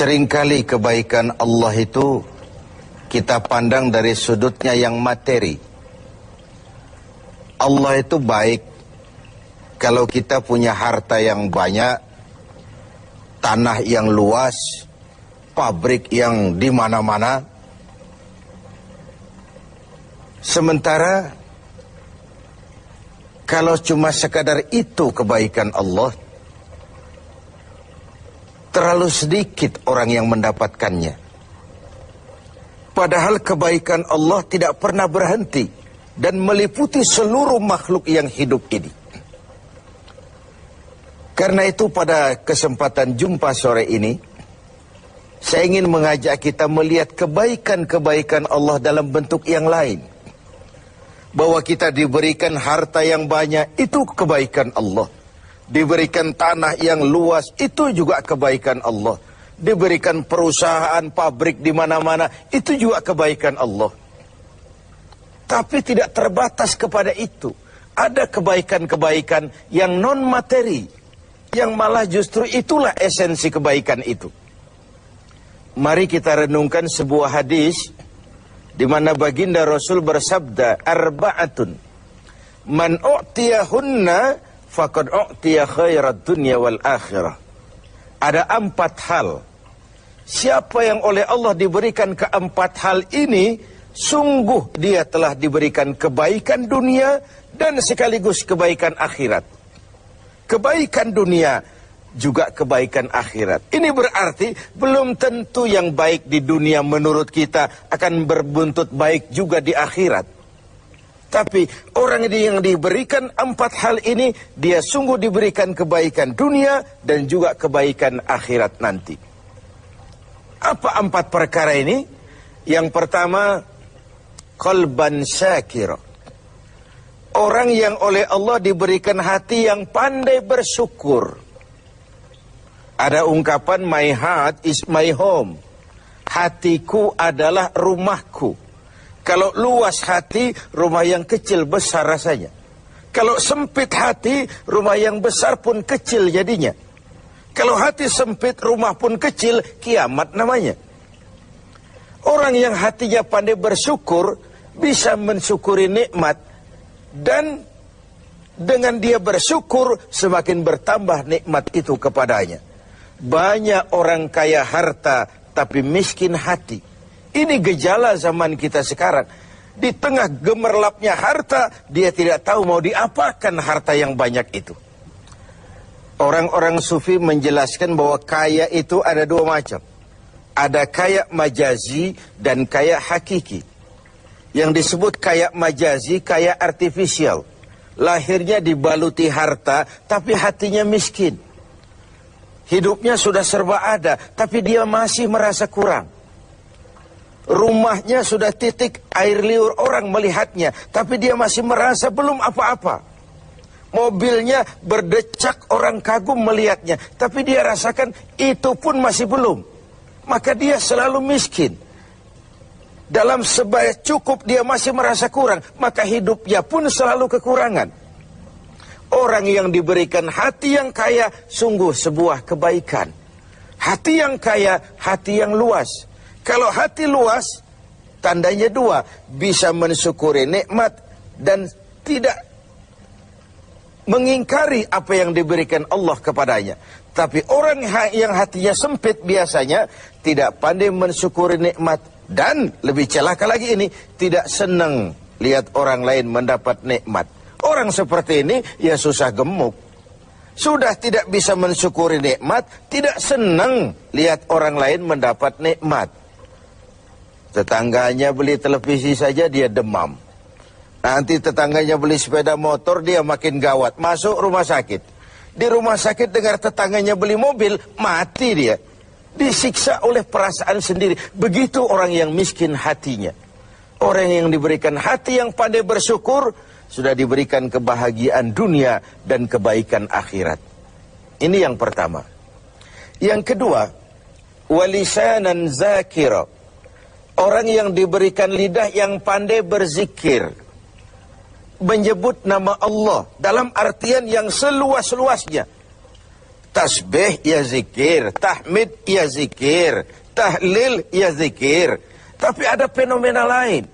Seringkali kebaikan Allah itu kita pandang dari sudutnya yang materi. Allah itu baik kalau kita punya harta yang banyak, tanah yang luas, pabrik yang di mana-mana. Sementara kalau cuma sekadar itu kebaikan Allah, terlalu sedikit orang yang mendapatkannya. Padahal kebaikan Allah tidak pernah berhenti dan meliputi seluruh makhluk yang hidup ini. Karena itu pada kesempatan jumpa sore ini, saya ingin mengajak kita melihat kebaikan-kebaikan Allah dalam bentuk yang lain. Bahwa kita diberikan harta yang banyak, itu kebaikan Allah. Diberikan tanah yang luas, itu juga kebaikan Allah. Diberikan perusahaan, pabrik di mana-mana, itu juga kebaikan Allah. Tapi tidak terbatas kepada itu. Ada kebaikan-kebaikan yang non-materi, yang malah justru itulah esensi kebaikan itu. Mari kita renungkan sebuah hadis di mana baginda Rasul bersabda, arba'atun man u'tiyahunna faqad u'tiya khairat dunya wal akhirah. Ada 4 hal. Siapa yang oleh Allah diberikan keempat hal ini, sungguh dia telah diberikan kebaikan dunia dan sekaligus kebaikan akhirat. Kebaikan dunia juga kebaikan akhirat. Ini berarti belum tentu yang baik di dunia menurut kita akan berbuntut baik juga di akhirat. Tapi orang yang diberikan 4 hal ini, dia sungguh diberikan kebaikan dunia dan juga kebaikan akhirat nanti. Apa 4 perkara ini? Yang pertama, qalban syakira. Orang yang oleh Allah diberikan hati yang pandai bersyukur. Ada ungkapan, my heart is my home. Hatiku adalah rumahku. Kalau luas hati, rumah yang kecil besar rasanya. Kalau sempit hati, rumah yang besar pun kecil jadinya. Kalau hati sempit, rumah pun kecil, kiamat namanya. Orang yang hatinya pandai bersyukur, bisa mensyukuri nikmat. Dan dengan dia bersyukur, semakin bertambah nikmat itu kepadanya. Banyak orang kaya harta, tapi miskin hati. Ini gejala zaman kita sekarang. Di tengah gemerlapnya harta, dia tidak tahu mau diapakan harta yang banyak itu. Orang-orang sufi menjelaskan bahwa kaya itu ada 2 macam. Ada kaya majazi dan kaya hakiki. Yang disebut kaya majazi, kaya artifisial. Lahirnya dibaluti harta, tapi hatinya miskin. Hidupnya sudah serba ada, tapi dia masih merasa kurang. Rumahnya sudah titik air liur orang melihatnya, tapi dia masih merasa belum apa-apa. Mobilnya berdecak orang kagum melihatnya, tapi dia rasakan itu pun masih belum. Maka dia selalu miskin. Dalam sebaya cukup dia masih merasa kurang, maka hidupnya pun selalu kekurangan. Orang yang diberikan hati yang kaya, sungguh sebuah kebaikan. Hati yang kaya, hati yang luas. Kalau hati luas, tandanya 2, bisa mensyukuri nikmat dan tidak mengingkari apa yang diberikan Allah kepadanya. Tapi orang yang hatinya sempit biasanya tidak pandai mensyukuri nikmat. Dan lebih celaka lagi ini, tidak senang lihat orang lain mendapat nikmat. Orang seperti ini ya susah gemuk. Sudah tidak bisa mensyukuri nikmat, tidak senang lihat orang lain mendapat nikmat. Tetangganya beli televisi saja dia demam. Nanti tetangganya beli sepeda motor, dia makin gawat, masuk rumah sakit. Di rumah sakit dengar tetangganya beli mobil, mati dia. Disiksa oleh perasaan sendiri. Begitu orang yang miskin hatinya. Orang yang diberikan hati yang pandai bersyukur, sudah diberikan kebahagiaan dunia dan kebaikan akhirat. Ini yang pertama. Yang kedua, walisanan zakira. Orang yang diberikan lidah yang pandai berzikir. Menyebut nama Allah dalam artian yang seluas-luasnya. Tasbih ya zikir, tahmid ya zikir, tahlil ya zikir. Tapi ada fenomena lain.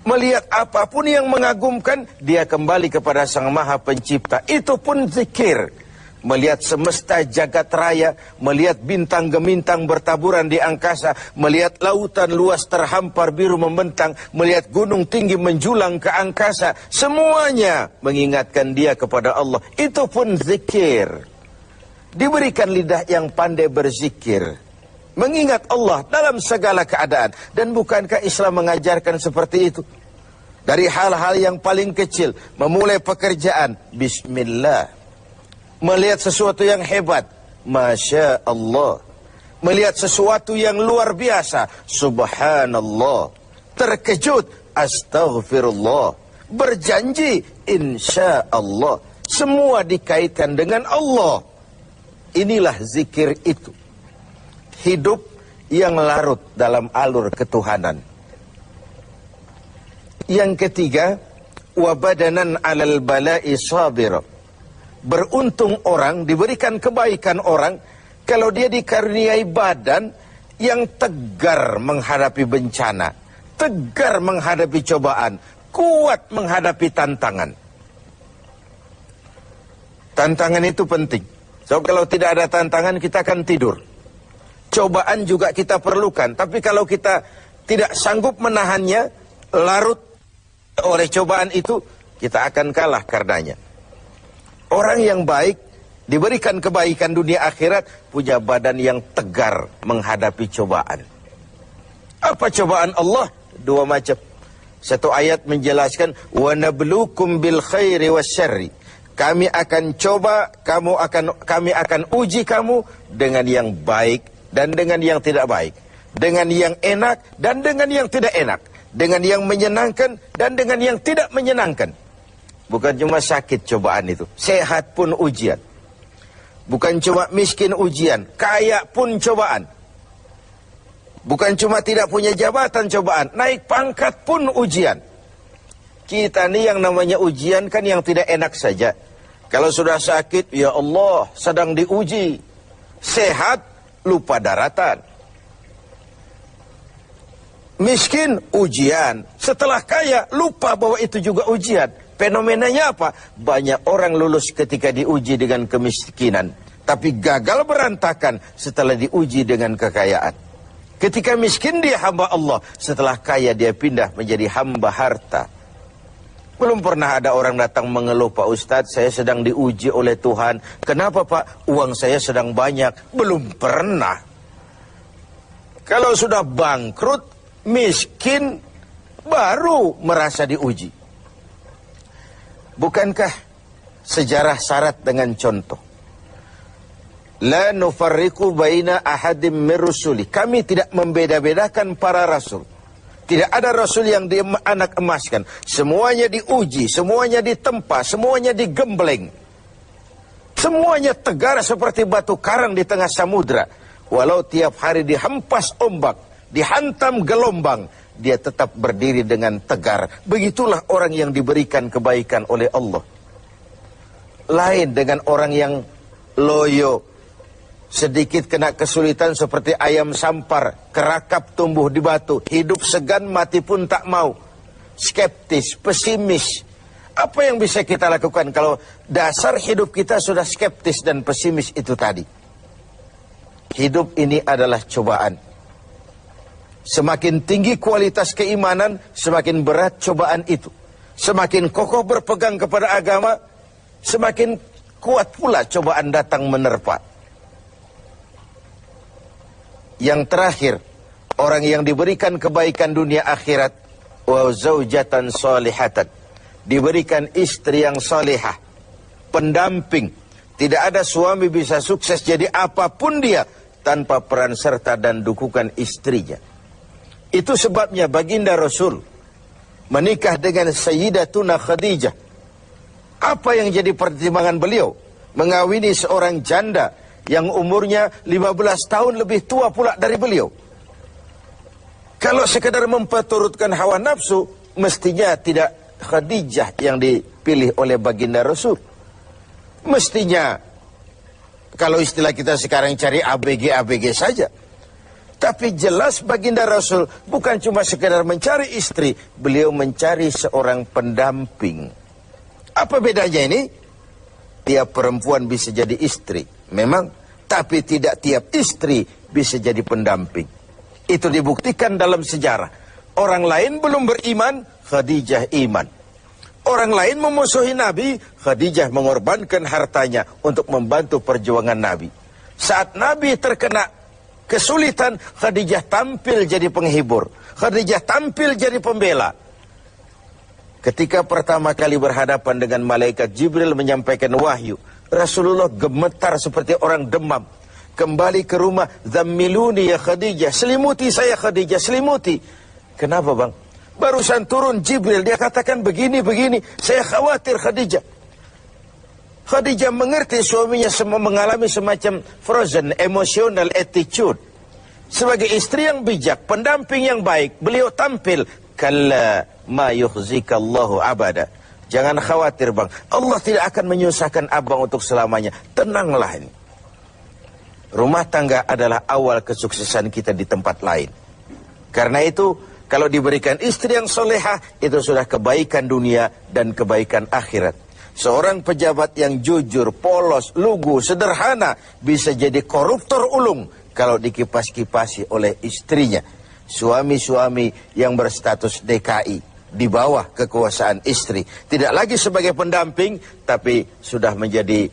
Melihat apapun yang mengagumkan, dia kembali kepada Sang Maha Pencipta. Itu pun zikir. Melihat semesta jagat raya, melihat bintang gemintang bertaburan di angkasa, melihat lautan luas terhampar biru membentang, melihat gunung tinggi menjulang ke angkasa, semuanya mengingatkan dia kepada Allah. Itu pun zikir. Diberikan lidah yang pandai berzikir, mengingat Allah dalam segala keadaan. Dan bukankah Islam mengajarkan seperti itu? Dari hal-hal yang paling kecil, memulai pekerjaan, bismillah. Melihat sesuatu yang hebat, Masya Allah. Melihat sesuatu yang luar biasa, Subhanallah. Terkejut, Astaghfirullah. Berjanji, Insya Allah. Semua dikaitkan dengan Allah. Inilah zikir itu. Hidup yang larut dalam alur ketuhanan. Yang ketiga, wabadanan alal bala'i sabir. Beruntung orang, diberikan kebaikan orang, kalau dia dikaruniai badan yang tegar menghadapi bencana, tegar menghadapi cobaan, kuat menghadapi tantangan. Tantangan itu penting. So, kalau tidak ada tantangan, kita akan tidur. Cobaan juga kita perlukan. Tapi kalau kita tidak sanggup menahannya, larut oleh cobaan itu, kita akan kalah karenanya. Orang yang baik, diberikan kebaikan dunia akhirat, punya badan yang tegar menghadapi cobaan. Apa cobaan Allah? Dua macam. Satu ayat menjelaskan, وَنَبْلُوكُمْ بِالْخَيْرِ وَالشَّرِّ. Kami akan coba, kami akan uji kamu dengan yang baik dan dengan yang tidak baik. Dengan yang enak dan dengan yang tidak enak. Dengan yang menyenangkan dan dengan yang tidak menyenangkan. Bukan cuma sakit cobaan itu, sehat pun ujian. Bukan cuma miskin ujian, kaya pun cobaan. Bukan cuma tidak punya jabatan cobaan, naik pangkat pun ujian. Kita ni yang namanya ujian kan yang tidak enak saja. Kalau sudah sakit, ya Allah, sedang diuji. Sehat, lupa daratan. Miskin, ujian. Setelah kaya, lupa bahwa itu juga ujian. Fenomenanya apa? Banyak orang lulus ketika diuji dengan kemiskinan, tapi gagal berantakan setelah diuji dengan kekayaan. Ketika miskin dia hamba Allah, setelah kaya dia pindah menjadi hamba harta. Belum pernah ada orang datang mengeluh, Pak Ustadz, saya sedang diuji oleh Tuhan. Kenapa Pak? Uang saya sedang banyak. Belum pernah. Kalau sudah bangkrut, miskin, baru merasa diuji. Bukankah sejarah syarat dengan contoh? La nufarriqu baina ahadim min rusuli. Kami tidak membeda-bedakan para rasul. Tidak ada rasul yang dianak emaskan. Semuanya diuji, semuanya ditempa, semuanya digembleng. Semuanya tegar seperti batu karang di tengah samudra. Walau tiap hari dihempas ombak, dihantam gelombang, dia tetap berdiri dengan tegar. Begitulah orang yang diberikan kebaikan oleh Allah. Lain dengan orang yang loyo, sedikit kena kesulitan seperti ayam sampar, kerakap tumbuh di batu, hidup segan mati pun tak mau. Skeptis, pesimis. Apa yang bisa kita lakukan kalau dasar hidup kita sudah skeptis dan pesimis itu tadi? Hidup ini adalah cobaan. Semakin tinggi kualitas keimanan, semakin berat cobaan itu. Semakin kokoh berpegang kepada agama, semakin kuat pula cobaan datang menerpa. Yang terakhir, orang yang diberikan kebaikan dunia akhirat, wa zaujatan salihatan, diberikan istri yang salihah, pendamping. Tidak ada suami bisa sukses jadi apapun dia tanpa peran serta dan dukungan istrinya. Itu sebabnya baginda Rasul menikah dengan Sayyidatuna Khadijah. Apa yang jadi pertimbangan beliau? Mengawini seorang janda yang umurnya 15 tahun lebih tua pula dari beliau. Kalau sekedar memperturutkan hawa nafsu, mestinya tidak Khadijah yang dipilih oleh baginda Rasul. Mestinya Kalau istilah kita sekarang cari ABG saja. Tapi jelas baginda Rasul bukan cuma sekedar mencari istri, beliau mencari seorang pendamping. Apa bedanya ini? Tiap perempuan bisa jadi istri, memang, tapi tidak tiap istri bisa jadi pendamping. Itu dibuktikan dalam sejarah. Orang lain belum beriman, Khadijah iman. Orang lain memusuhi Nabi, Khadijah mengorbankan hartanya untuk membantu perjuangan Nabi. Saat Nabi terkena kesulitan, Khadijah tampil jadi penghibur. Khadijah tampil jadi pembela. Ketika pertama kali berhadapan dengan malaikat Jibril menyampaikan wahyu, Rasulullah gemetar seperti orang demam. Kembali ke rumah, "Zammiluni ya Khadijah." Selimuti saya Khadijah, selimuti. Kenapa bang? Barusan turun Jibril, dia katakan begini. Saya khawatir Khadijah. Khadijah mengerti suaminya mengalami semacam frozen emotional attitude. Sebagai istri yang bijak, pendamping yang baik, beliau tampil, "Kalla ma yukhzikallahu abada." Jangan khawatir bang, Allah tidak akan menyusahkan abang untuk selamanya. Tenanglah ini. Rumah tangga adalah awal kesuksesan kita di tempat lain. Karena itu, kalau diberikan istri yang solehah, itu sudah kebaikan dunia dan kebaikan akhirat. Seorang pejabat yang jujur, polos, lugu, sederhana, bisa jadi koruptor ulung kalau dikipas-kipasi oleh istrinya. Suami-suami yang berstatus DKI, di bawah kekuasaan istri, tidak lagi sebagai pendamping, tapi sudah menjadi